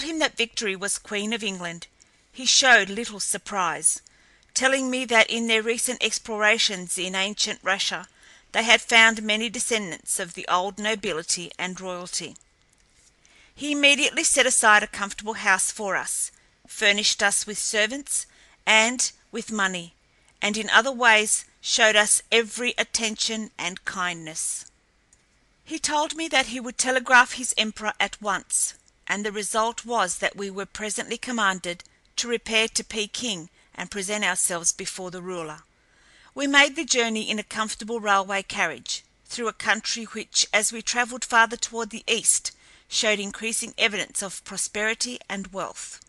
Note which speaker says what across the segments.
Speaker 1: him that Victory was Queen of England, he showed little surprise, telling me that in their recent explorations in ancient Russia they had found many descendants of the old nobility and royalty. He immediately set aside a comfortable house for us, furnished us with servants and with money, and in other ways showed us every attention and kindness. He told me that he would telegraph his emperor at once, and the result was that we were presently commanded to repair to Peking and present ourselves before the ruler. We made the journey in a comfortable railway carriage, through a country which, as we travelled farther toward the east, showed increasing evidence of prosperity and wealth.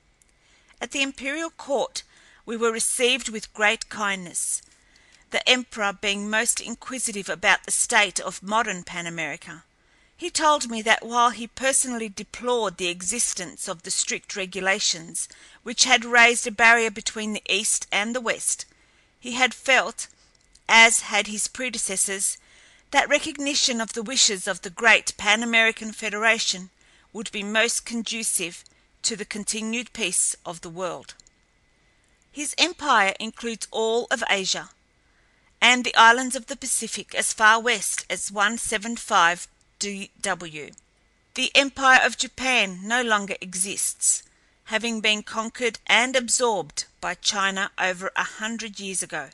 Speaker 1: At the imperial court we were received with great kindness, the emperor being most inquisitive about the state of modern Pan America. He told me that while he personally deplored the existence of the strict regulations which had raised a barrier between the East and the West, he had felt, as had his predecessors, that recognition of the wishes of the great Pan American Federation would be most conducive to the continued peace of the world. His empire includes all of Asia, and the islands of the Pacific as far west as 175°W. The empire of Japan no longer exists, having been conquered and absorbed by China over 100 years ago.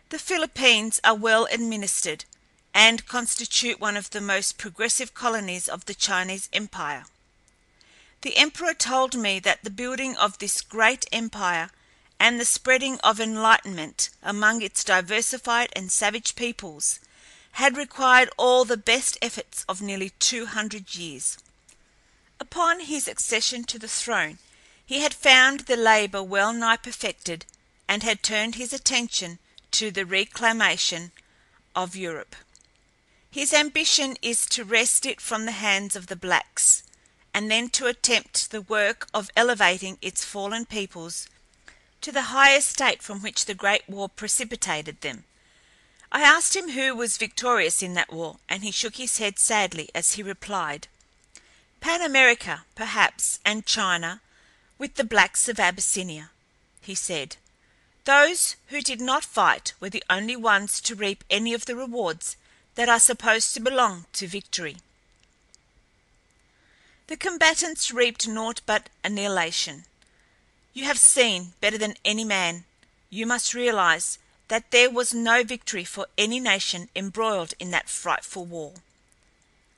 Speaker 1: The Philippines are well administered, and constitute one of the most progressive colonies of the Chinese Empire. The emperor told me that the building of this great empire and the spreading of enlightenment among its diversified and savage peoples had required all the best efforts of nearly 200 years. Upon his accession to the throne, he had found the labor well nigh perfected and had turned his attention to the reclamation of Europe. His ambition is to wrest it from the hands of the blacks, and then to attempt the work of elevating its fallen peoples to the high estate from which the Great War precipitated them. I asked him who was victorious in that war, and he shook his head sadly as he replied, "Pan America, perhaps, and China, with the blacks of Abyssinia," he said. "Those who did not fight were the only ones to reap any of the rewards that are supposed to belong to victory. The combatants reaped naught but annihilation. You have seen better than any man. You must realize that there was no victory for any nation embroiled in that frightful war."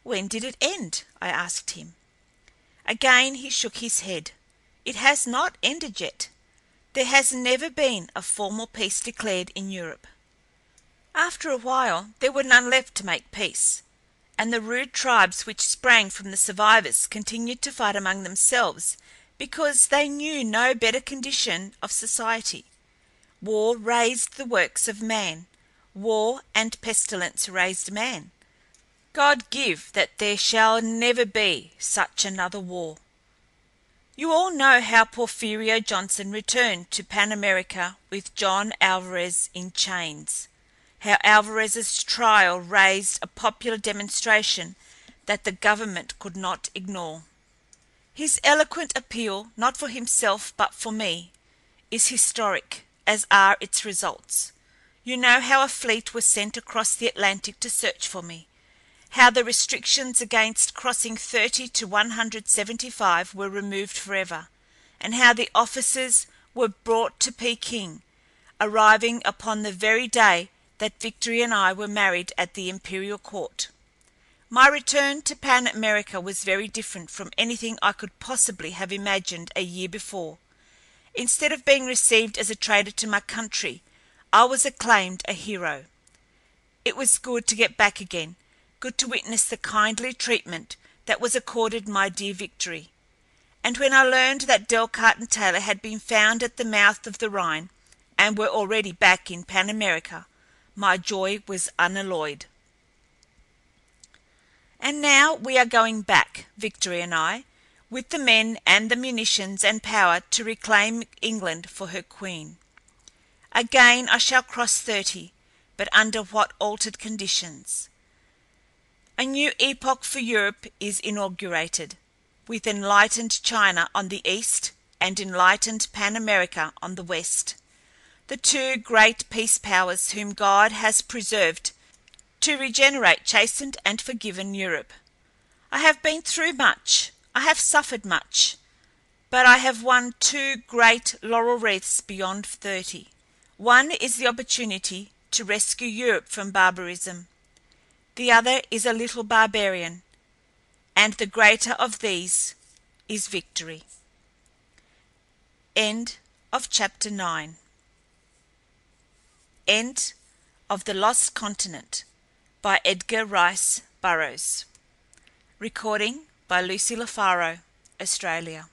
Speaker 1: "When did it end?" I asked him. Again he shook his head. "It has not ended yet. There has never been a formal peace declared in Europe. After a while there were none left to make peace, and the rude tribes which sprang from the survivors continued to fight among themselves because they knew no better condition of society. War raised the works of man. War and pestilence raised man. God give that there shall never be such another war. You all know how Porfirio Johnson returned to Pan America with John Alvarez in chains, how Alvarez's trial raised a popular demonstration that the government could not ignore. His eloquent appeal, not for himself but for me, is historic, as are its results. You know how a fleet was sent across the Atlantic to search for me, how the restrictions against crossing 30 to 175 were removed forever, and how the officers were brought to Peking, arriving upon the very day that Victory and I were married at the imperial court. My return to Pan America was very different from anything I could possibly have imagined a year before. Instead of being received as a traitor to my country, I was acclaimed a hero. It was good to get back again, good to witness the kindly treatment that was accorded my dear Victory. And when I learned that Delcarte and Taylor had been found at the mouth of the Rhine and were already back in Pan America, my joy was unalloyed. And now we are going back, Victory and I, with the men and the munitions and power to reclaim England for her queen. Again I shall cross 30, but under what altered conditions? A new epoch for Europe is inaugurated. with enlightened China on the east and enlightened Pan America on the west, the two great peace powers whom God has preserved to regenerate chastened and forgiven Europe. I have been through much, I have suffered much, but I have won two great laurel wreaths beyond 30. One is the opportunity to rescue Europe from barbarism. The other is a little barbarian, and the greater of these is victory. End of chapter 9. End of The Lost Continent by Edgar Rice Burroughs. Recording by Lucy LaFaro, Australia.